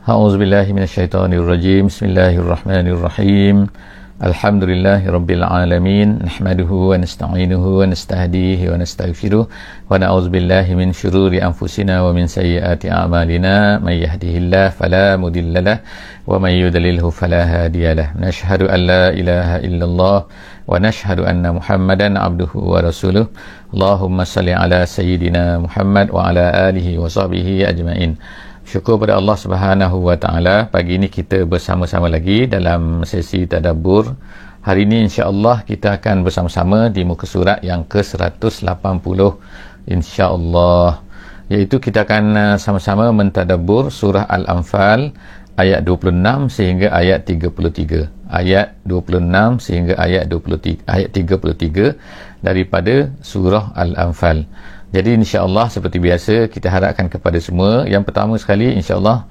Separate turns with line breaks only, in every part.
A'udzubillahi minasyaitonirrajim. Bismillahirrahmanirrahim. Alhamdulillahi rabbil alamin. Nahmaduhu wa nasta'inuhu wa nastahdihi wa nastaghfiruh wa na'udzubillahi min syururi anfusina wa min sayyiati a'malina. May yahdihillahu fala mudhillalah wa may yudlilhu fala hadiyalah. Nashhadu an la ilaha illallah wa nashhadu anna Muhammadan abduhu wa rasuluh. Allahumma salli ala sayyidina Muhammad wa ala alihi wa sahbihi ajma'in. Syukur pada Allah Subhanahu wa taala, pagi ini kita bersama-sama lagi dalam sesi tadabbur. Hari ini insya-Allah kita akan bersama-sama di muka surat yang ke-180 insya-Allah, iaitu kita akan sama-sama mentadabbur surah Al-Anfal ayat 26 sehingga ayat 33. Ayat 26 sehingga ayat 33 daripada surah Al-Anfal. Jadi insya-Allah seperti biasa kita harapkan kepada semua, yang pertama sekali insya-Allah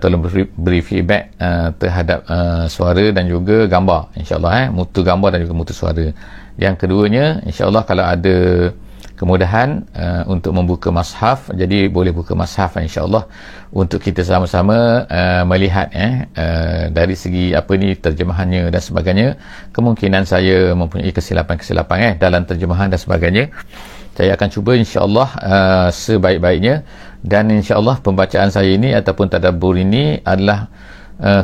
tolong beri feedback terhadap suara dan juga gambar insya-Allah, mutu gambar dan juga mutu suara. Yang keduanya insya-Allah kalau ada kemudahan untuk membuka mushaf, jadi boleh buka mushaf insya-Allah untuk kita sama-sama melihat dari segi apa ni terjemahannya dan sebagainya. Kemungkinan saya mempunyai kesilapan-kesilapan dalam terjemahan dan sebagainya. Saya akan cuba insya-Allah sebaik-baiknya, dan insya-Allah pembacaan saya ini ataupun tadabbur ini adalah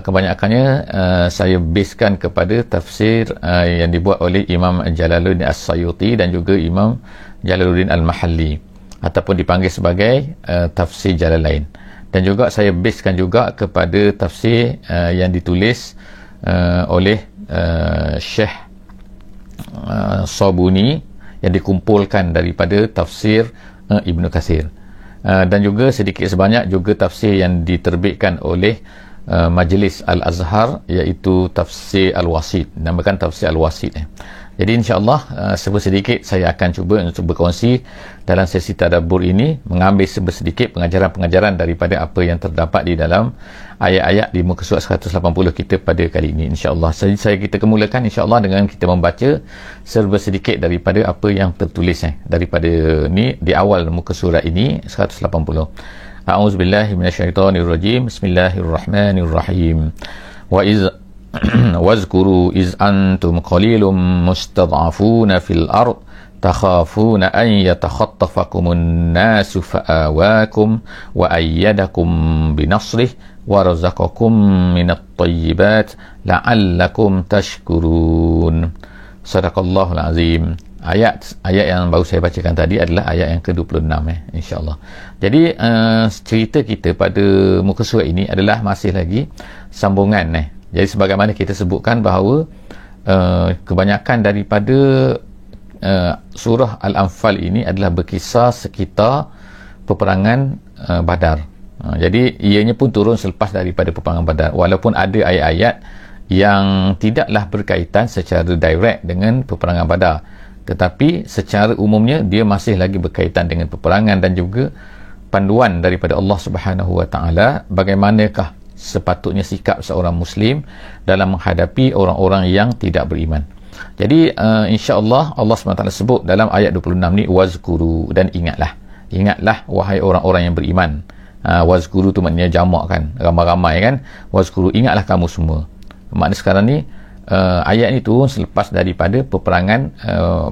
kebanyakannya saya basekan kepada tafsir yang dibuat oleh Imam Jalaluddin As-Sayuti dan juga Imam Jalaluddin Al-Mahalli, ataupun dipanggil sebagai tafsir Jalalain. Dan juga saya basekan juga kepada tafsir yang ditulis oleh Syekh Sabuni, yang dikumpulkan daripada tafsir Ibnu Katsir, dan juga sedikit sebanyak juga tafsir yang diterbitkan oleh Majlis Al-Azhar, iaitu tafsir Al-Wasit, namakan tafsir Al-Wasit. Jadi insya-Allah sedikit saya akan cuba untuk berkongsi dalam sesi tadabbur ini, mengambil sedikit pengajaran-pengajaran daripada apa yang terdapat di dalam ayat-ayat di muka surat 180 kita pada kali ini insya-Allah. Kita kemulakan insya-Allah dengan kita membaca sedikit daripada apa yang tertulis daripada ni di awal muka surat ini 180. A'udzubillahi minasyaitonirrajim. Bismillahirrahmanirrahim. Wazkuru iz antum qalilum mustad'afuna fil ard takhafuna an yatakhattafakumun nasu fa'awakum wa ayyadakum binasrih wa razaqakum minat thayyibat la'allakum tashkurun. Sadaqallahul azim. Ayat yang baru saya bacakan tadi adalah ayat yang ke-26 insya-Allah. Jadi cerita kita pada muka surat ini adalah masih lagi sambungan. Jadi sebagaimana kita sebutkan bahawa kebanyakan daripada surah Al-Anfal ini adalah berkisar sekitar peperangan Badar. Jadi ianya pun turun selepas daripada peperangan Badar, walaupun ada ayat-ayat yang tidaklah berkaitan secara direct dengan peperangan Badar, tetapi secara umumnya dia masih lagi berkaitan dengan peperangan dan juga panduan daripada Allah Subhanahu Wa Taala bagaimanakah sepatutnya sikap seorang Muslim dalam menghadapi orang-orang yang tidak beriman. Jadi insya-Allah Allah SWT sebut dalam ayat 26 ni, wazkuru, dan ingatlah wahai orang-orang yang beriman. Wazkuru tu maknanya jamak kan, ramai-ramai kan. Wazkuru, ingatlah kamu semua. Maknanya sekarang ni ayat ni turun selepas daripada peperangan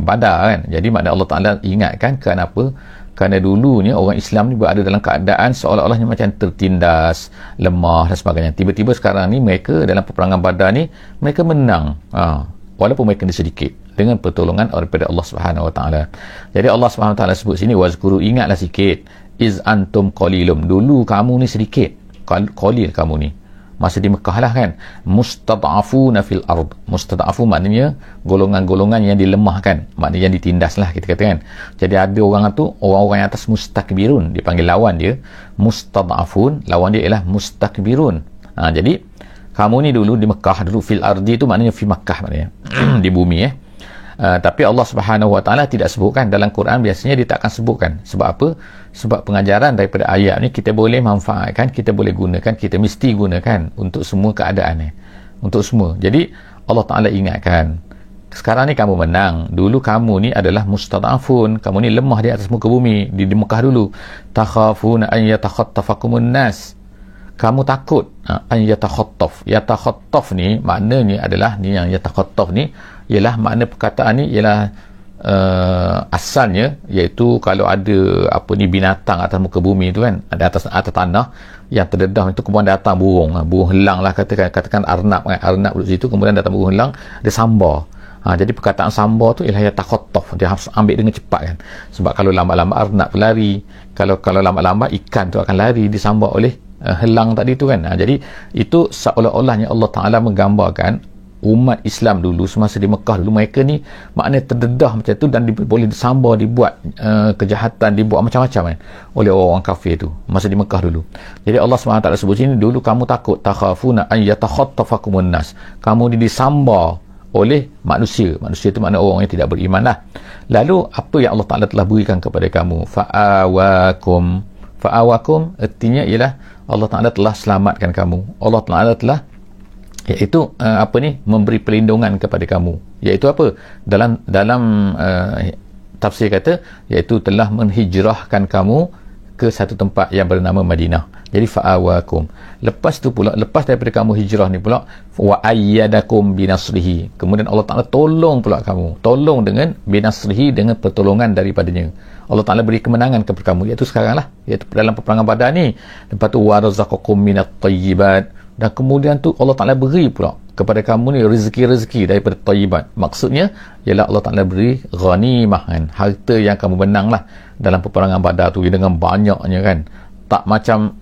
Badar kan. Jadi makna Allah Taala ingatkan kenapa? Kerana dulunya orang Islam ni berada dalam keadaan seolah-olahnya macam tertindas, lemah dan sebagainya. Tiba-tiba sekarang ni mereka dalam peperangan Badar ni mereka menang, walaupun mereka sedikit, dengan pertolongan daripada Allah Subhanahu Wa Taala. Jadi Allah Subhanahu Wa Taala sebut sini, wazkuru, ingatlah sikit, iz antum qalilum, dulu kamu ni sedikit, qalil kamu ni masa di Mekah lah kan. Mustad'afuna fil ard, mustad'afu maknanya golongan-golongan yang dilemahkan, maknanya yang ditindas lah kita katakan. Jadi ada orang tu, orang-orang yang atas, mustakbirun, dipanggil lawan dia. Mustad'afun, lawan dia ialah mustakbirun. Jadi kamu ni dulu di Mekah, dulu fil ardi tu maknanya fi Makkah, maknanya di bumi tapi Allah Subhanahu Wa Taala tidak sebutkan dalam Quran. Biasanya dia tak akan sebutkan. Sebab apa? Sebab pengajaran daripada ayat ni kita boleh manfaatkan, kita boleh gunakan, kita mesti gunakan untuk semua keadaan untuk semua. Jadi Allah Taala ingatkan, sekarang ni kamu menang, dulu kamu ni adalah mustad'afun, kamu ni lemah di atas muka bumi di Mekah dulu. Takhafuna an yatakhattafakumun nas, kamu takut an yatakhattaf ni maknanya adalah ni yang yatakhattaf ni ialah makna perkataan ni ialah asalnya iaitu kalau ada binatang atas muka bumi tu kan, ada atas tanah yang terdedah itu, kemudian datang burung helang lah, katakan arnab kan, arnab duduk situ, kemudian datang burung helang, dia sambar. Jadi perkataan sambar tu ialah yatakhattaf, dia harus ambil dengan cepat kan, sebab kalau lambat-lambat arnab lari, kalau lambat-lambat ikan tu akan lari, disambar oleh helang tadi tu kan. Jadi itu seolah-olahnya Allah Ta'ala menggambarkan umat Islam dulu semasa di Mekah dulu, mereka ni maknanya terdedah macam tu dan boleh disambar, dibuat kejahatan, dibuat macam-macam kan oleh orang kafir tu masa di Mekah dulu. Jadi Allah SWT sebut sini, dulu kamu takut takhafuna an yatakhattafakumun nas, kamu disambar oleh manusia itu makna orang yang tidak beriman lah. Lalu apa yang Allah Ta'ala telah berikan kepada kamu, fa'awakum artinya ialah Allah Ta'ala telah selamatkan kamu, Allah Ta'ala telah iaitu memberi perlindungan kepada kamu, iaitu apa, dalam tafsir kata iaitu telah menhijrahkan kamu ke satu tempat yang bernama Madinah. Jadi fa'awakum, lepas daripada kamu hijrah ni pula, wa ayyadakum binasrihi, kemudian Allah Ta'ala tolong pula kamu, tolong dengan binasrihi, dengan pertolongan daripadanya. Allah Ta'ala beri kemenangan kepada kamu, iaitu sekarang lah, iaitu dalam peperangan Badar ni. Lepas tu wa razaqakum minat tayyibat, dan kemudian tu Allah Ta'ala beri pula kepada kamu ni rezeki-rezeki daripada tayyibat. Maksudnya ialah Allah Ta'ala beri ghanimah kan, harta yang kamu menang lah dalam peperangan Badar tu dengan banyaknya kan, tak macam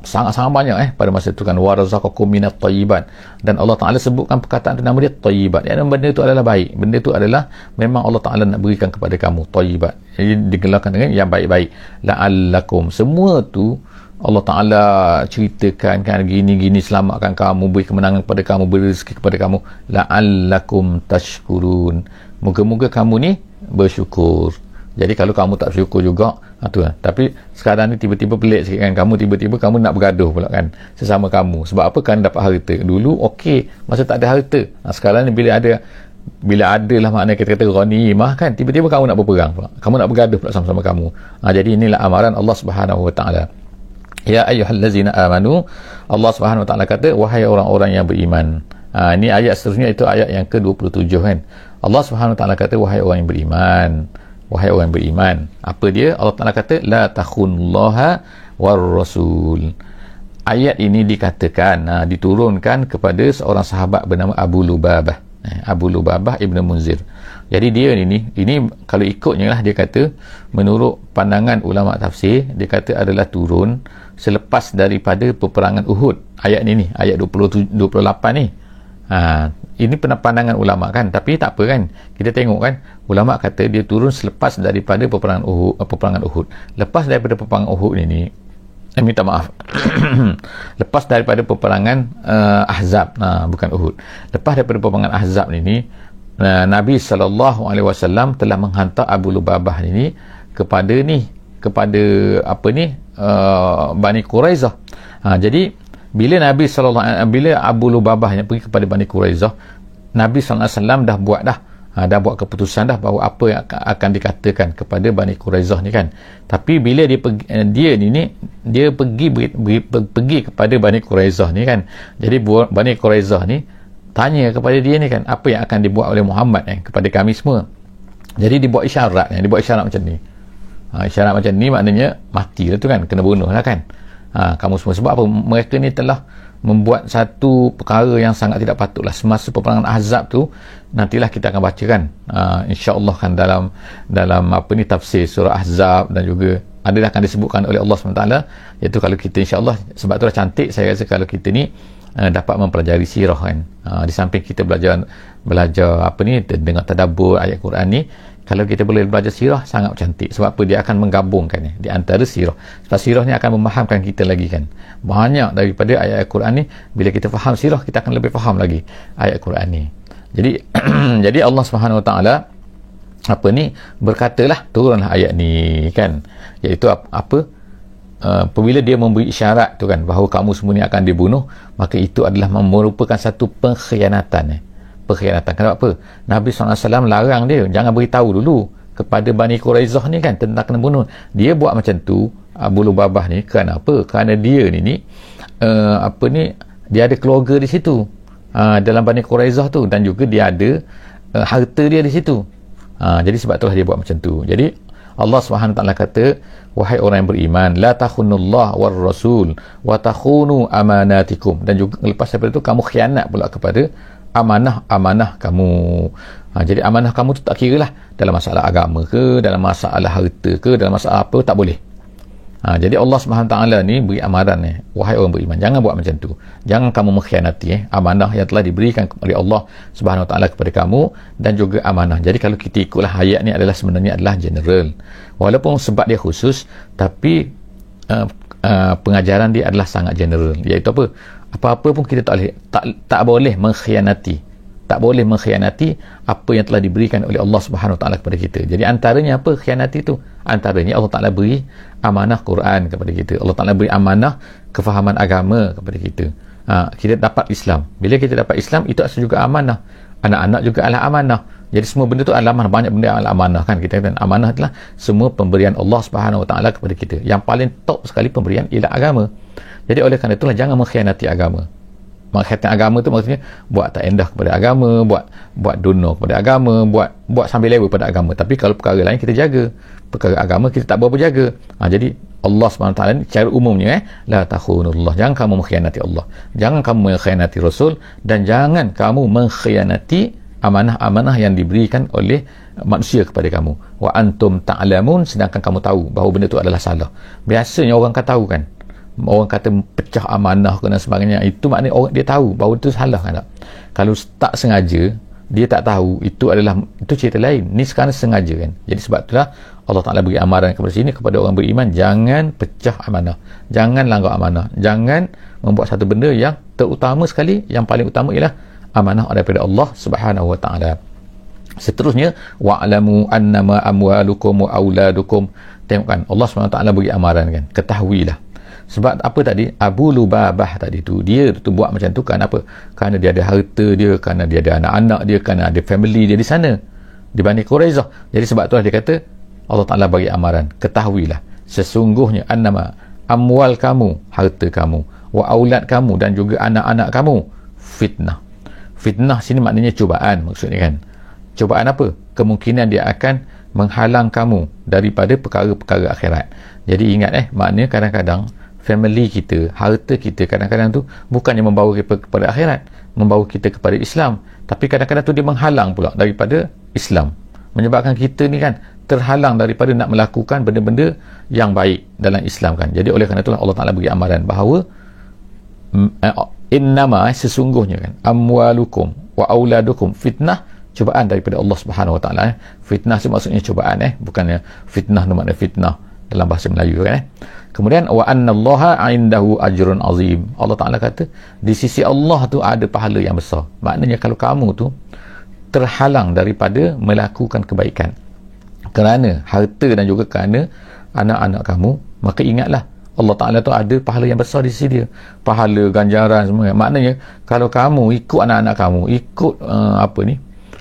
sangat-sangat banyak pada masa itu kan, warazaqakum minat tayyibat, dan Allah Ta'ala sebutkan perkataan tu, nama dia tayyibat, yang benda itu adalah baik, benda itu adalah memang Allah Ta'ala nak berikan kepada kamu tayyibat, jadi digelarkan dengan yang baik-baik. La'allakum, semua tu Allah Ta'ala ceritakan kan, gini-gini selamatkan kamu, beri kemenangan kepada kamu, beri rezeki kepada kamu, la'allakum tashkurun, moga-moga kamu ni bersyukur. Jadi kalau kamu tak bersyukur juga tu lah. Tapi sekarang ni tiba-tiba pelik sikit kan, kamu tiba-tiba kamu nak bergaduh pula kan sesama kamu, sebab apa kan, dapat harta. Dulu okey masa tak ada harta, sekarang ni bila ada lah makna kita kata ghanimah kan, tiba-tiba kamu nak berperang pula, kamu nak bergaduh pula sama-sama kamu. Jadi inilah amaran Allah Subhanahu Wa Ta'ala. Ya ayyuhallazina amanu, Allah Subhanahu Wa Ta'ala kata, wahai orang-orang yang beriman. Ini ayat seterusnya, itu ayat yang ke-27 kan. Allah Subhanahu Wa Ta'ala kata, wahai orang yang beriman, wahai orang yang beriman. Apa dia? Allah Ta'ala kata, la takhunullaha war rasul. Ayat ini dikatakan, diturunkan kepada seorang sahabat bernama Abu Lubabah, Abu Lubabah Ibn Munzir. Jadi dia ini kalau ikutnya lah, dia kata menurut pandangan ulama tafsir, dia kata adalah turun selepas daripada peperangan Uhud. Ayat ni ayat 28 ni. Ini pandangan ulama kan, tapi tak apa kan, kita tengok kan, ulama kata dia turun selepas daripada peperangan Uhud. Lepas daripada peperangan Uhud ini, minta maaf lepas daripada peperangan Ahzab, bukan Uhud, lepas daripada peperangan Ahzab ini, Nabi SAW telah menghantar Abu Lubabah ini kepada Bani Quraizah. Jadi bila bila Abu Lubabah yang pergi kepada Bani Quraizah, Nabi SAW dah buat keputusan dah bahawa apa yang akan dikatakan kepada Bani Quraizah ni kan. Tapi bila dia pergi kepada Bani Quraizah ni kan, jadi Bani Quraizah ni tanya kepada dia ni kan, apa yang akan dibuat oleh Muhammad kepada kami semua. Jadi dibuat isyarat macam ni. Isyarat macam ni maknanya mati lah tu kan, kena bunuh lah kan. Kamu semua, sebab apa? Mereka ni telah membuat satu perkara yang sangat tidak patutlah semasa peperangan Ahzab tu. Nantilah kita akan baca kan, insya-Allah kan, dalam tafsir surah Ahzab, dan juga adalah akan disebutkan oleh Allah SWT, iaitu kalau kita insya-Allah, sebab itulah cantik saya rasa kalau kita ni dapat mempelajari sirah kan, di samping kita belajar dengan tadabbur ayat Quran ni, kalau kita boleh belajar sirah sangat cantik. Sebab apa? Dia akan menggabungkan di antara sirah. Sebab sirah ni akan memahamkan kita lagi kan, banyak daripada ayat Quran ni. Bila kita faham sirah, kita akan lebih faham lagi ayat Quran ni. Jadi jadi Allah Subhanahu Wa Ta'ala berkatalah, turunlah ayat ni kan, iaitu apabila dia memberi isyarat tu kan, bahawa kamu semua ni akan dibunuh, maka itu adalah merupakan satu pengkhianatan. Kenapa? Nabi SAW larang dia, jangan beritahu dulu kepada Bani Quraizah ni kan tentang kena bunuh. Dia buat macam tu Abu Lubabah ni, kenapa? Kerana dia ni dia ada keluarga di situ, dalam Bani Quraizah tu, dan juga dia ada harta dia di situ. Jadi sebab itulah dia buat macam tu. Jadi Allah SWT kata, wahai orang yang beriman, la takhunullah war rasul wa takhunu amanatikum, dan juga lepas daripada itu kamu khianat pula kepada amanah-amanah kamu. Jadi amanah kamu tu tak kira lah dalam masalah agama ke, dalam masalah harta ke, dalam masalah apa, tak boleh. Jadi Allah SWT ni beri amaran ni, wahai orang beriman, jangan buat macam tu, jangan kamu mengkhianati amanah yang telah diberikan oleh Allah SWT kepada kamu, dan juga amanah. Jadi kalau kita ikutlah ayat ni, sebenarnya adalah general, walaupun sebab dia khusus, tapi pengajaran dia adalah sangat general, iaitu apa-apa pun kita tak boleh mengkhianati, tak boleh mengkhianati apa yang telah diberikan oleh Allah SWT kepada kita. Jadi antaranya apa khianati itu? Antaranya Allah Ta'ala beri amanah Quran kepada kita, Allah Ta'ala beri amanah kefahaman agama kepada kita. Kita dapat Islam, bila kita dapat Islam, itu juga amanah. Anak-anak juga adalah amanah. Jadi semua benda tu adalah amanah, banyak benda adalah amanah kan. Kita kata amanah adalah semua pemberian Allah SWT kepada kita. Yang paling top sekali pemberian ialah agama. Jadi oleh kerana itulah jangan mengkhianati agama. Mengkhianati agama tu maksudnya buat tak endah kepada agama, buat dono kepada agama, buat sambil lewa pada agama. Tapi kalau perkara lain kita jaga, perkara agama kita tak berapa jaga. Jadi Allah SWT ni secara umumnya la takhunullah, jangan kamu mengkhianati Allah, jangan kamu mengkhianati Rasul, dan jangan kamu mengkhianati amanah-amanah yang diberikan oleh manusia kepada kamu. Wa antum ta'lamun, sedangkan kamu tahu bahawa benda itu adalah salah. Biasanya orang akan tahu kan, orang kata pecah amanah dan sebagainya, itu maknanya orang dia tahu bahawa itu salah kan tak? Kalau tak sengaja dia tak tahu, itu cerita lain. Ni sekarang sengaja kan. Jadi sebab itulah Allah Ta'ala beri amaran kepada sini kepada orang beriman, jangan pecah amanah, jangan langgar amanah, jangan membuat satu benda yang terutama sekali, yang paling utama ialah amanah daripada Allah Subhanahu Wa Ta'ala. Seterusnya, wa'lamu annama amwalukum wa auladukum. Tengok kan, Allah SWT beri amaran kan, ketahuilah. Sebab apa tadi? Abu Lubabah tadi tu, dia tu buat macam tu kan apa? Kerana dia ada harta dia, kerana dia ada anak-anak dia, kerana ada family dia di sana, di Bani Quraizah. Jadi sebab tu dia kata, Allah Ta'ala bagi amaran, ketahuilah sesungguhnya annama amwal kamu, harta kamu, wa aulad kamu, dan juga anak-anak kamu, fitnah. Fitnah sini maknanya cubaan, maksudnya kan. Cubaan apa? Kemungkinan dia akan menghalang kamu daripada perkara-perkara akhirat. Jadi ingat maknanya kadang-kadang family kita, harta kita kadang-kadang tu bukannya membawa kita kepada akhirat, membawa kita kepada Islam, tapi kadang-kadang tu dia menghalang pula daripada Islam, menyebabkan kita ni kan terhalang daripada nak melakukan benda-benda yang baik dalam Islam kan. Jadi oleh kerana itulah Allah Ta'ala bagi amaran bahawa innama, sesungguhnya kan, amwalukum wa auladukum fitnah, cubaan daripada Allah Subhanahu Wa Ta'ala. Fitnah itu maksudnya cubaan, bukannya fitnah tu makna fitnah dalam bahasa Melayu kan. Kemudian wa annallaha 'indahu ajrun azim. Allah Ta'ala kata di sisi Allah tu ada pahala yang besar. Maknanya kalau kamu tu terhalang daripada melakukan kebaikan kerana harta dan juga kerana anak-anak kamu, maka ingatlah Allah Ta'ala tu ada pahala yang besar di sisi dia, pahala, ganjaran semua. Maknanya kalau kamu ikut anak-anak kamu, ikut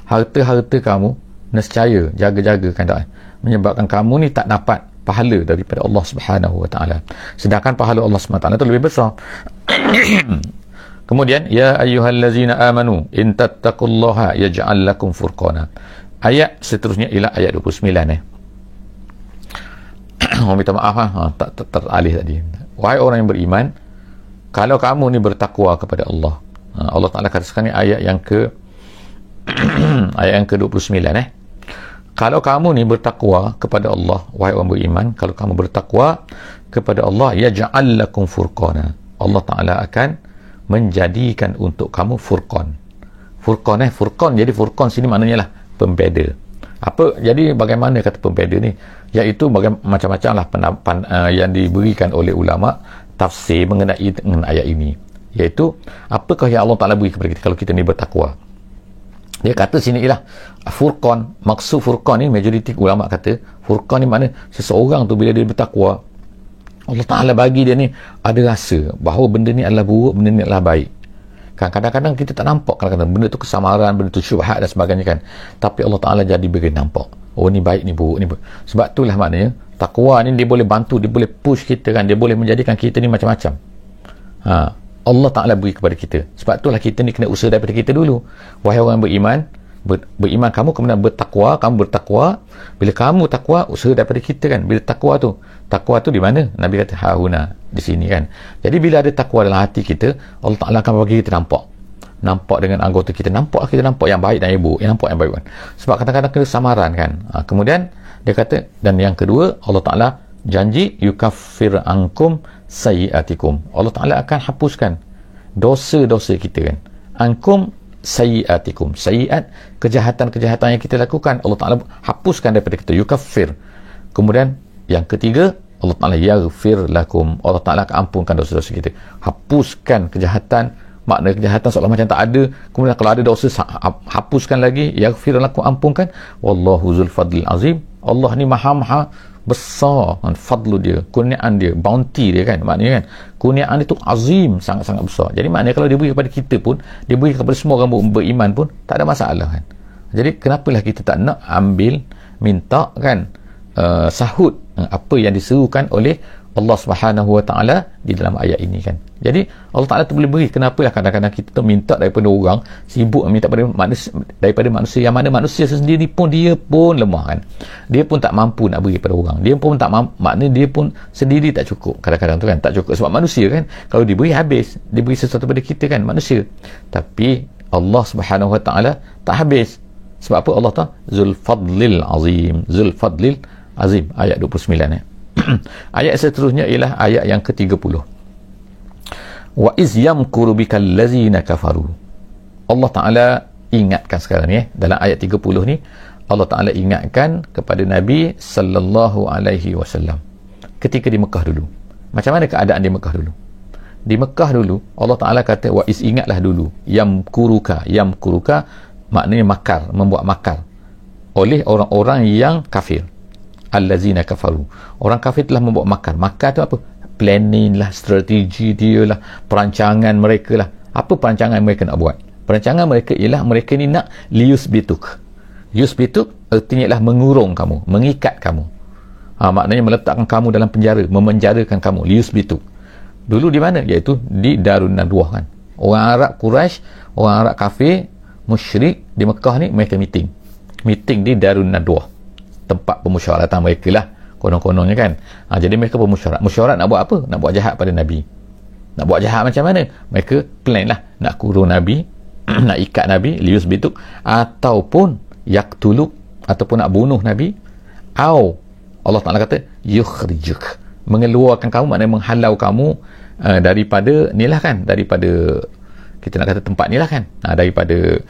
harta-harta kamu, nescaya jaga-jaga kan tak, menyebabkan kamu ni tak dapat pahala daripada Allah Subhanahu Wa Ta'ala, sedangkan pahala Allah Subhanahu Wa Ta'ala itu lebih besar. Kemudian, ya ayyuhallazina amanu in tattaqullaha yaj'al lakum furqana. Ayat seterusnya ialah ayat 29 minta maaf tak teralih tadi. Wahai orang yang beriman, kalau kamu ni bertakwa kepada Allah. Allah Ta'ala kata sekarang ni ayat yang ayat yang ke-29 kalau kamu ni bertakwa kepada Allah, wahai orang beriman, kalau kamu bertakwa kepada Allah, yaj'al lakum furqana, Allah Ta'ala akan menjadikan untuk kamu furqan. Furqan, jadi furqan sini maknanya lah pembeda. Apa? Jadi bagaimana kata pembeda ni? Iaitu macam-macam lah yang diberikan oleh ulama tafsir mengenai ayat ini. Iaitu apakah yang Allah Ta'ala beri kepada kita kalau kita ni bertakwa. Dia kata sini ialah furqan. Maksud furqan ni, majoriti ulama kata furqan ni makna seseorang tu bila dia bertakwa, Allah Ta'ala bagi dia ni ada rasa bahawa benda ni adalah buruk, benda ni adalah baik kan. Kadang-kadang kita tak nampak, kadang-kadang benda tu kesamaran, benda tu syubhat dan sebagainya kan, tapi Allah Ta'ala jadi beri nampak. oh ni baik, ni buruk, ni buruk. Sebab itulah maknanya takwa ni dia boleh bantu, dia boleh push kita kan, dia boleh menjadikan kita ni macam-macam. Allah Ta'ala beri kepada kita. Sebab itulah kita ni kena usaha daripada kita dulu. Wahai orang beriman, beriman kamu, kemudian bertakwa, kamu bertakwa. Bila kamu takwa, usaha daripada kita kan. Bila takwa tu di mana? Nabi kata hahuna, di sini kan. Jadi bila ada takwa dalam hati kita, Allah Ta'ala akan bagi kita nampak dengan anggota kita, nampak yang baik dan yang buruk, nampak yang baik kan. Sebab kadang-kadang kena samaran kan. Kemudian dia kata, dan yang kedua, Allah Ta'ala janji yukaffir ankum sayyiatikum. Allah Ta'ala akan hapuskan dosa-dosa kita kan. Ankum sayyiatikum. Sayyiat, kejahatan-kejahatan yang kita lakukan, Allah Ta'ala hapuskan daripada kita, yukaffir. Kemudian yang ketiga, Allah Ta'ala yaghfir lakum. Allah Ta'ala akan ampunkan dosa-dosa kita, hapuskan kejahatan. Makna kejahatan seolah macam tak ada. Kemudian kalau ada dosa, hapuskan lagi, yaghfir lakum, ampunkan. Wallahu zul fadlil azim. Allah ni maha besar kan, fadlu dia, kurniaan dia, bounty dia kan, maknanya kan kurniaan dia tu azim, sangat-sangat besar. Jadi maknanya kalau dia beri kepada kita pun, dia beri kepada semua orang beriman pun, tak ada masalah kan. Jadi kenapalah kita tak nak ambil, minta kan, sahut apa yang diserukan oleh Allah Subhanahu Wa Ta'ala di dalam ayat ini kan. Jadi Allah Ta'ala tu boleh beri. Kenapalah kadang-kadang kita tu minta daripada orang, sibuk minta daripada manusia, yang mana manusia sendiri pun dia pun lemah kan. Dia pun tak mampu nak beri kepada orang. Dia pun tak maknanya dia pun sendiri tak cukup. Kadang-kadang tu kan tak cukup, sebab manusia kan, kalau diberi habis, diberi sesuatu pada kita kan, manusia. Tapi Allah Subhanahu Wa Ta'ala tak habis. Sebab apa? Allah Ta'ala Zul Fadlil Azim. Zul Fadlil Azim, ayat 29 ya. Ayat seterusnya ialah ayat yang ke-30. Wa iz yamkuru bikal ladzina kafaru. Allah Ta'ala ingatkan sekarang ni dalam ayat 30 ni, Allah Ta'ala ingatkan kepada Nabi sallallahu alaihi wasallam ketika di Mekah dulu. Macam mana keadaan di Mekah dulu? Di Mekah dulu Allah Ta'ala kata, wa iz, ingatlah dulu, yamkuruka maknanya makar, membuat makar oleh orang-orang yang kafir. Allazina kafaru, orang kafir telah membuat makar. Makar tu apa? Planning lah, strategi dia lah, perancangan mereka lah. Apa perancangan mereka nak buat? Perancangan mereka ialah mereka ni nak liyusbituk. Yusbituk artinya ialah mengurung kamu, mengikat kamu. Maknanya meletakkan kamu dalam penjara, memenjarakan kamu. Liyusbituk dulu di mana? Iaitu di Darun Nadwah kan. Orang Arab Quraisy, orang Arab kafir musyrik di Mekah ni, mereka meeting di Darun Nadwah, tempat pemusyawaratan mereka lah konon-kononnya kan. Jadi mereka musyawarat nak buat apa? Nak buat jahat pada Nabi. Nak buat jahat macam mana? Mereka plan lah nak kurung Nabi, nak ikat Nabi, lius bituk, ataupun yaktuluk, ataupun nak bunuh Nabi, atau Allah Ta'ala kata yukhrijuk, mengeluarkan kamu, maknanya menghalau kamu daripada ni lah kan, daripada kita nak kata tempat ni lah kan, daripada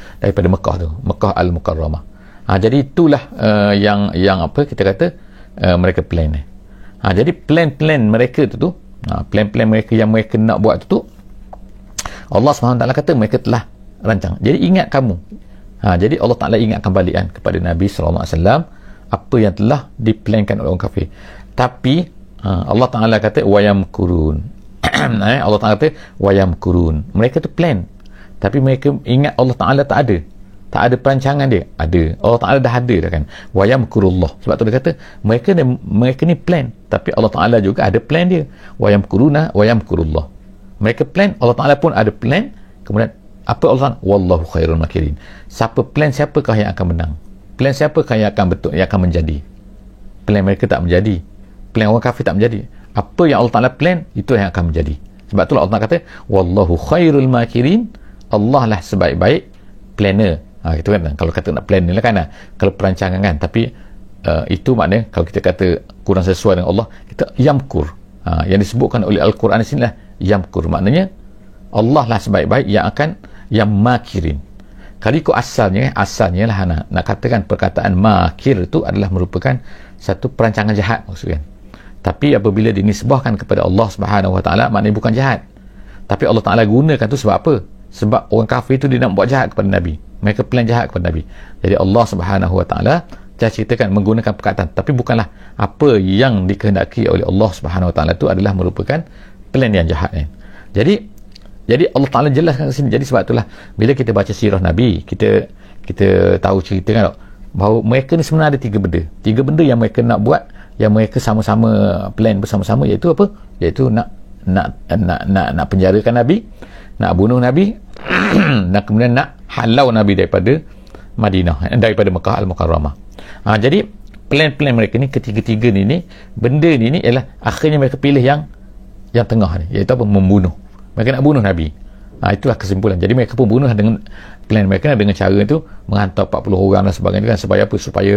Mekah tu, Mekah Al-Mukarramah. Jadi itulah yang apa kita kata mereka plan. Jadi plan-plan mereka tu plan-plan mereka yang mereka nak buat tu Allah SWT kata mereka telah rancang. Jadi ingat kamu. Jadi Allah Ta'ala ingatkan balik kan kepada Nabi SAW apa yang telah diplankan oleh orang kafir. Tapi Allah Ta'ala kata wayamkurun. Allah Ta'ala kata wayamkurun. Mereka tu plan, tapi mereka ingat Allah Ta'ala tak ada perancangan dia. Ada. Allah Ta'ala dah ada dah kan. Wayamkurullah. Sebab tu dia kata mereka ni plan, tapi Allah Ta'ala juga ada plan dia. Wayamkuruna wayamkurullah. Mereka plan, Allah Ta'ala pun ada plan. Kemudian apa Allah Ta'ala? Wallahu khairul makirin. Siapakah yang akan menang? Plan siapakah yang akan betul, yang akan menjadi? Plan mereka tak menjadi. Plan orang kafir tak menjadi. Apa yang Allah Ta'ala plan, itu yang akan menjadi. Sebab itulah Allah Ta'ala kata wallahu khairul makirin. Allah lah sebaik-baik planner. Itu kan, kalau kata nak plan ni lah kan, kalau perancangan kan. Tapi itu maknanya kalau kita kata kurang sesuai dengan Allah, kita yamkur. Yang disebutkan oleh Al-Quran di sini lah yamkur, maknanya Allah lah sebaik-baik yang makirin. Kalau ikut asalnya lah nak katakan perkataan makir itu adalah merupakan satu perancangan jahat maksudnya. Tapi apabila dinisbahkan kepada Allah Subhanahu Wa Ta'ala, maknanya bukan jahat. Tapi Allah Ta'ala gunakan tu sebab apa? Sebab orang kafir itu dia nak buat jahat kepada Nabi. Mereka plan jahat kepada Nabi. Jadi Allah Subhanahu Wa Ta'ala ceritakan menggunakan perkataan, tapi bukanlah apa yang dikehendaki oleh Allah Subhanahu Wa Ta'ala itu adalah merupakan plan yang jahat. Jadi Allah Ta'ala jelaskan ke sini. Jadi sebab itulah bila kita baca sirah Nabi, kita tahu cerita kan, bahawa mereka ni sebenarnya ada tiga benda yang mereka nak buat, yang mereka sama-sama plan bersama-sama, iaitu apa? Iaitu nak penjarakan Nabi, nak bunuh Nabi dan kemudian nak halau Nabi daripada Madinah, daripada Mekah Al-Mukarramah. Jadi plan mereka ni, ketiga-tiga ni benda ni ialah akhirnya mereka pilih yang tengah ni, iaitu apa? Membunuh. Mereka nak bunuh Nabi. Itulah kesimpulan. Jadi mereka pun bunuh dengan plan mereka dengan cara itu, menghantar 40 orang dan sebagainya kan. Supaya apa? Supaya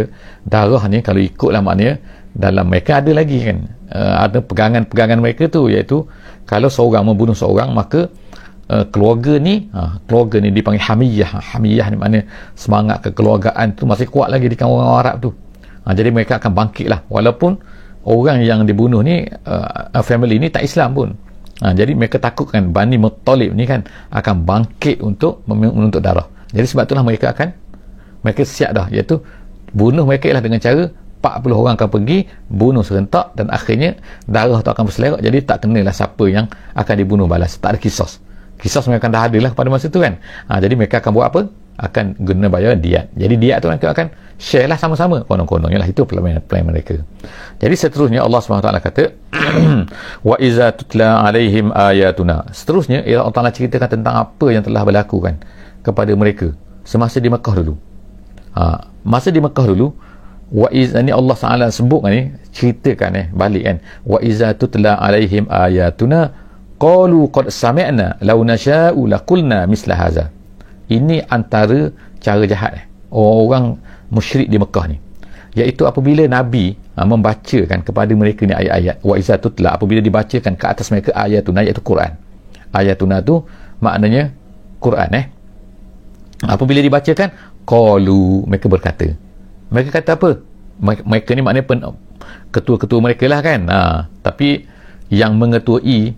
darah ni, kalau ikutlah maknanya, dalam mereka ada lagi kan, ada pegangan mereka tu, iaitu kalau seorang membunuh seorang, maka keluarga ni dipanggil hamiyah ni maknanya semangat kekeluargaan tu masih kuat lagi di kalangan orang Arab tu. Jadi mereka akan bangkit lah, walaupun orang yang dibunuh ni family ni tak Islam pun. Jadi mereka takutkan Bani Muttalib ni kan akan bangkit untuk menuntut darah. Jadi sebab itulah mereka siap dah, iaitu bunuh mereka ialah dengan cara 40 orang akan pergi bunuh serentak, dan akhirnya darah tu akan berselerak. Jadi tak kenalah siapa yang akan dibunuh balas, tak ada kisos mereka dah ada lah pada masa tu kan. Jadi mereka akan buat apa? Akan guna bayar diat. Jadi diat tu mereka akan share lah sama-sama, konon-kononnya lah. Itu plan mereka. Jadi seterusnya Allah SWT kata wa iza tutla alaihim ayatuna. Seterusnya Allah Ta'ala ceritakan tentang apa yang telah berlaku kan kepada mereka semasa di Mekah dulu. Masa di Mekah dulu, wa iza ni Allah Ta'ala sebut ni, ceritakan balik kan, wa iza tutla alaihim ayatuna qalu qad sami'na law nasha'u laqulna misla hadza. Ini antara cara jahat orang musyrik di Mekah ni, iaitu apabila Nabi membacakan kepada mereka ni ayat-ayat, wa iza tutla, apabila dibacakan ke atas mereka ayatuna, iaitu Quran. Ayatuna tu maknanya Quran apabila dibacakan, qalu, mereka berkata. Mereka kata apa? Mereka ni maknanya ketua-ketua mereka lah kan. Tapi yang mengetuai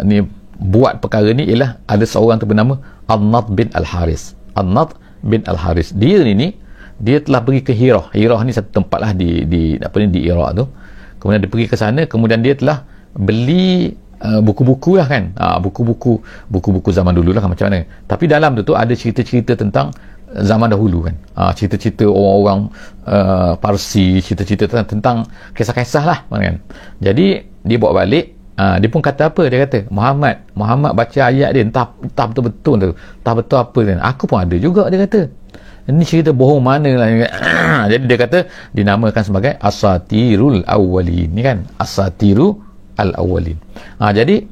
ni buat perkara ni ialah ada seorang tu bernama An-Nadh bin Al-Haris. An-Nadh bin Al-Haris, dia telah pergi ke Hirah. Hirah ni satu tempat lah di Iraq tu. Kemudian dia pergi ke sana, kemudian dia telah beli buku-buku lah kan, buku-buku zaman dulu lah kan, macam mana. Tapi dalam tu ada cerita-cerita tentang zaman dahulu kan, cerita-cerita orang-orang Parsi, cerita-cerita tentang kisah-kisah lah kan. Jadi dia bawa balik. Dia pun kata apa? Dia kata Muhammad baca ayat dia, entah betul-betul tu, entah betul apa dia. Aku pun ada juga, dia kata. Ini cerita bohong mana lah. Jadi dia kata dinamakan sebagai Asatirul Awwalin ni kan, Asatirul Awwalin. Jadi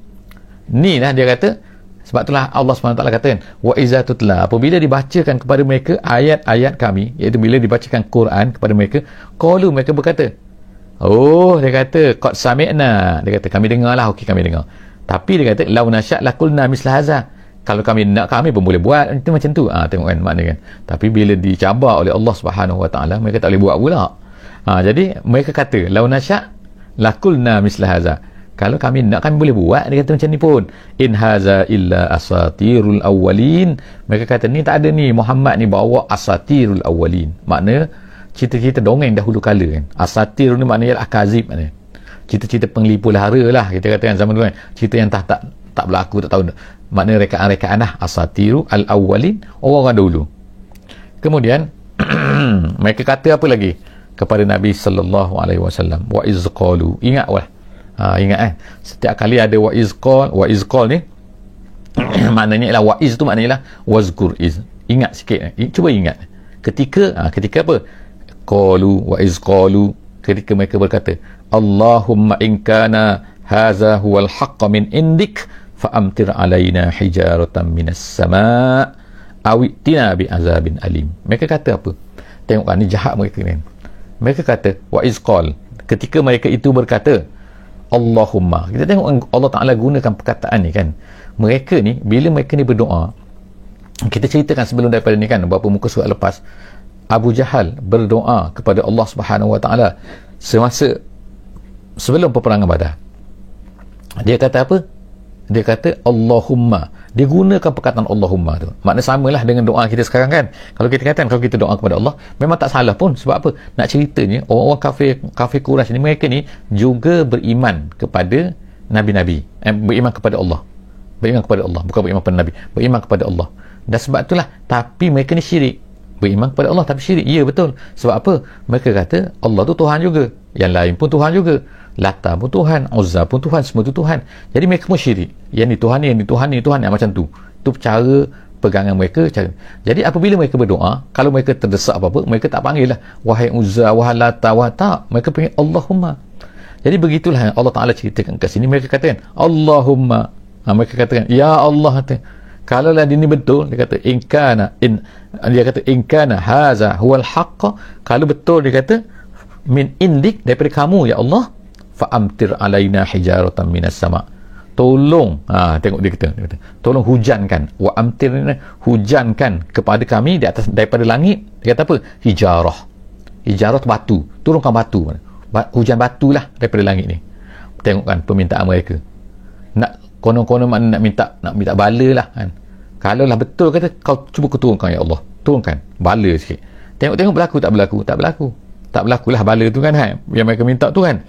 ni lah dia kata. Sebab itulah Allah SWT katakan wa iza tutla, apabila dibacakan kepada mereka ayat-ayat kami, iaitu bila dibacakan Quran kepada mereka, qalu, mereka berkata, dia kata qad sami'na, dia kata kami dengar lah, okey kami dengar. Tapi dia kata law nasya' laqulna misla hadza, kalau kami nak, kami pun boleh buat itu macam tu. Tengok kan maknanya kan. Tapi bila dicabar oleh Allah Subhanahu Wa Taala, mereka tak boleh buat pula. Jadi mereka kata law nasya' laqulna misla hadza, kalau kami nak, kami boleh buat. Dia kata macam ni pun. In haza illa asatirul awwalin. Mereka kata ni tak ada ni, Muhammad ni bawa asatirul awwalin, makna cerita-cerita dongeng dahulu kala kan. Asatir ni maknanya akazib, maknanya cerita-cerita penglipu lahara lah, kita katakan zaman dulu kan. Cerita yang tak berlaku, tak tahu, maknanya rekaan-rekaan lah. Asatiru al-awwalin, orang-orang dahulu. Kemudian mereka kata apa lagi kepada Nabi sallallahu alaihi wasallam, wa iz qalu, ingat setiap kali ada wa iz qal ni maknanya ialah wa iz tu maknanya ialah wazkur iz, ingat sikit, cuba ingat ketika apa, qalu wa iz qalu, ketika mereka berkata Allahumma in kana hadza huwal haqq min indik fa amtir alaina hijaratan minas sama' aw itina bi azabin alim. Mereka kata apa? Tengok ni jahat mereka ni. Mereka kata wa iz qal, ketika mereka itu berkata Allahumma, kita tengok Allah Ta'ala gunakan perkataan ni kan. Mereka ni, bila mereka ni berdoa, kita ceritakan sebelum daripada ni kan, beberapa muka surat lepas, Abu Jahal berdoa kepada Allah Subhanahu Wa Ta'ala semasa sebelum peperangan Badar. Dia kata apa? Dia kata Allahumma. Dia gunakan perkataan Allahumma tu. Makna samalah dengan doa kita sekarang kan. Kalau kita katakan, kalau kita doa kepada Allah, memang tak salah pun. Sebab apa? Nak ceritanya, orang-orang kafir Quraisy ni, mereka ni juga beriman kepada Nabi-Nabi. Beriman kepada Allah. Beriman kepada Allah. Bukan beriman kepada Nabi. Beriman kepada Allah. Dan sebab itulah, tapi mereka ni syirik. beriman kepada Allah tapi syirik. Ya, betul. Sebab apa? Mereka kata Allah tu Tuhan juga, yang lain pun Tuhan juga, Lata pun Tuhan, Uzza pun Tuhan, semua tu Tuhan. Jadi mereka pun syirik. Yang ni Tuhan ni, yang ni Tuhan ni, Tuhan ni, macam tu. Itu cara pegangan mereka. Jadi apabila mereka berdoa, kalau mereka terdesak apa-apa, mereka tak panggil lah wahai Uzza, wahai Lata, wahai tak. Mereka panggil Allahumma. Jadi begitulah yang Allah Ta'ala ceritakan kat sini. Mereka katakan Allahumma. Mereka katakan ya Allah. Kalau lah ini betul, dia kata dia kata inkana haza huwal haqq. Kalau betul, dia kata min indik, daripada kamu ya Allah, fa'amtir alaina hijaratan minas sama. Tolong, tengok dia kata, tolong hujankan, wa amtir, hujankan kepada kami di atas, daripada langit. Dia kata apa? Hijarah tu batu, turunkan batu, hujan batu lah daripada langit ni. Tengok kan permintaan mereka, nak konon-konon nak minta bala lah kan. Kalau lah betul, kata kau cuba kau turunkan ya Allah, turunkan bala sikit. Tengok berlaku tak berlakulah bala tu kan, yang mereka minta tu kan.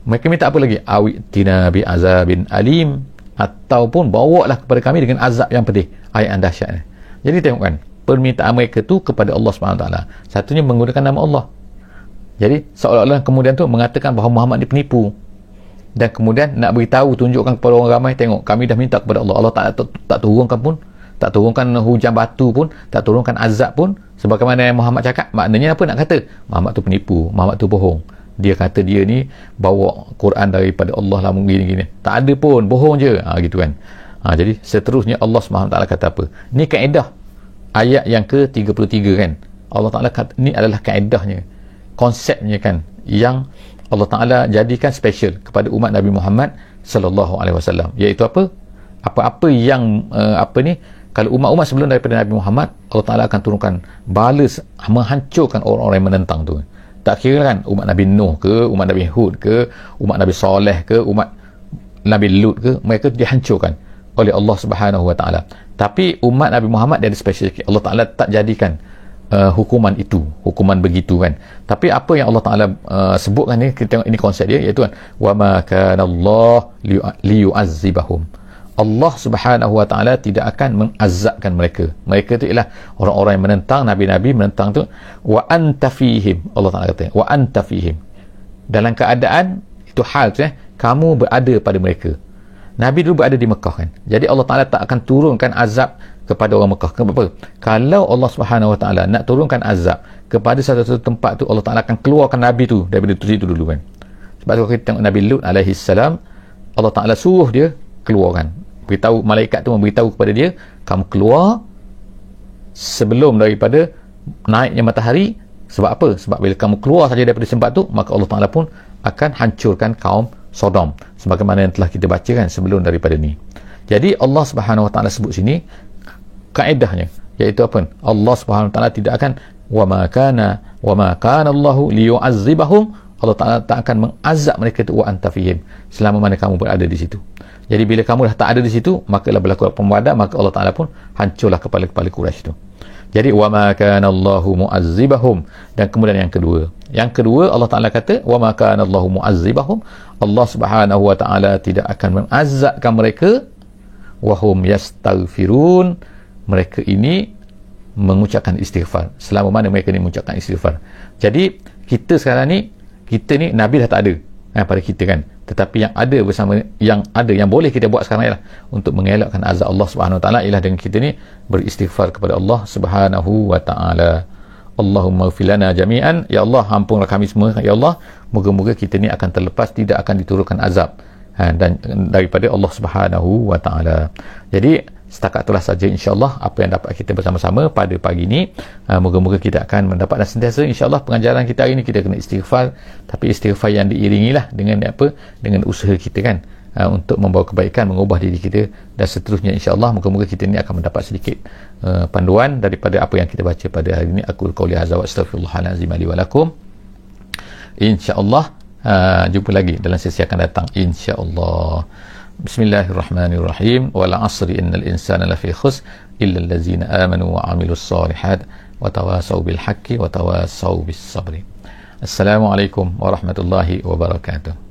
Mereka minta apa lagi? Awitina bi azabin alim, ataupun bawalah kepada kami dengan azab yang pedih. Ayat yang dahsyat ni. Jadi tengok kan, permintaan mereka tu kepada Allah SWT, satunya menggunakan nama Allah. Jadi seolah-olah kemudian tu mengatakan bahawa Muhammad ni penipu, dan kemudian nak beritahu, tunjukkan kepada orang ramai, tengok kami dah minta kepada Allah, Allah tak turunkan pun, tak turunkan hujan batu pun, tak turunkan azab pun, sebagaimana yang Muhammad cakap. Maknanya apa nak kata? Muhammad tu penipu, Muhammad tu bohong. Dia kata dia ni bawa Quran daripada Allah lah, gini-gini. Tak ada pun, bohong je, gitu kan. Jadi seterusnya Allah SWT kata apa? Ni kaedah ayat yang ke-33 kan. Allah Ta'ala kata ni adalah kaedahnya, konsepnya kan, yang Allah Ta'ala jadikan special kepada umat Nabi Muhammad sallallahu alaihi wasallam, iaitu apa? Apa-apa yang kalau umat-umat sebelum daripada Nabi Muhammad, Allah Ta'ala akan turunkan balas, menghancurkan orang-orang yang menentang tu. Tak kira kan umat Nabi Nuh ke, umat Nabi Hud ke, umat Nabi Saleh ke, umat Nabi Lut ke, mereka dihancurkan oleh Allah Subhanahu Wa Ta'ala. Tapi umat Nabi Muhammad dia ada special sikit. Allah Ta'ala tak jadikan hukuman itu, hukuman begitu kan. Tapi apa yang Allah Ta'ala sebutkan ni, kita tengok ini konsep dia, iaitu kan, wa ma kana Allah liyu'azzibahum. Allah Subhanahu Wa Ta'ala tidak akan mengazabkan mereka. Mereka itu ialah orang-orang yang menentang Nabi-Nabi, menentang tu. Wa anta fihim, Allah Ta'ala kata, wa anta fihim, dalam keadaan itu hal tu, kamu berada pada mereka. Nabi dulu berada di Mekah kan. Jadi Allah Ta'ala tak akan turunkan azab kepada orang Mekah. Kenapa? Kalau Allah Subhanahu Wa Ta'ala nak turunkan azab kepada satu-satu tempat tu, Allah Ta'ala akan keluarkan Nabi tu daripada situ dulu kan. Sebab tu kita tengok Nabi Lut alaihi salam, Allah Ta'ala suruh dia keluarkan, beritahu, malaikat tu memberitahu kepada dia, kamu keluar sebelum daripada naiknya matahari. Sebab apa? Sebab bila kamu keluar saja daripada tempat tu, maka Allah Ta'ala pun akan hancurkan kaum Sodom, sebagaimana yang telah kita baca kan sebelum daripada ni. Jadi Allah Subhanahu Wa Ta'ala sebut sini kaedahnya, iaitu apa? Allah Subhanahu Wa Ta'ala tidak akan wa ma kana Allahu liyu'azzibahum, Allah Ta'ala tak akan mengazab mereka tu wa anta fihim, selama mana kamu berada di situ. Jadi bila kamu dah tak ada di situ, maka berlaku pembadak, maka Allah Ta'ala pun hancurlah kepala-kepala Quraisy itu. Jadi wa ma kana Allahu mu'azzibahum. Dan kemudian yang kedua Allah Ta'ala kata wa ma kana Allahu mu'azzibahum, Allah Subhanahu Wa Ta'ala tidak akan mengazabkan mereka, wa hum yastaghfirun, mereka ini mengucapkan istighfar, selama mana mereka ni mengucapkan istighfar. Jadi kita sekarang ni, kita ni Nabi dah tak ada pada kita kan, tetapi yang ada bersama, yang boleh kita buat sekarang ialah untuk mengelakkan azab Allah Subhanahu Wa Ta'ala, ialah dengan kita ni beristighfar kepada Allah Subhanahu Wa Ta'ala. Allahumma ighfir lana jami'an, ya Allah ampunlah kami semua ya Allah, moga-moga kita ni akan terlepas, tidak akan diturunkan azab dan daripada Allah Subhanahu Wa Ta'ala. Jadi setakat itulah saja insya-Allah apa yang dapat kita bersama-sama pada pagi ini. Moga-moga kita akan mendapat, dan sentiasa insya-Allah pengajaran kita hari ini kita kena istighfar, tapi istighfar yang diiringilah dengan apa? Dengan usaha kita kan, untuk membawa kebaikan, mengubah diri kita dan seterusnya insya-Allah. Moga-moga kita ini akan mendapat sedikit panduan daripada apa yang kita baca pada hari ini. Aku qauli hadza wa astaghfirullahalazim li wa lakum. Insya-Allah jumpa lagi dalam sesi akan datang insya-Allah. Bismillahirrahmanirrahim. Wal 'asri innal insana lafi khusr illa allazina amanu wa 'amilus solihat wa tawasaw bil haqqi wa tawasaw bis sabri. Assalamualaikum warahmatullahi wabarakatuh.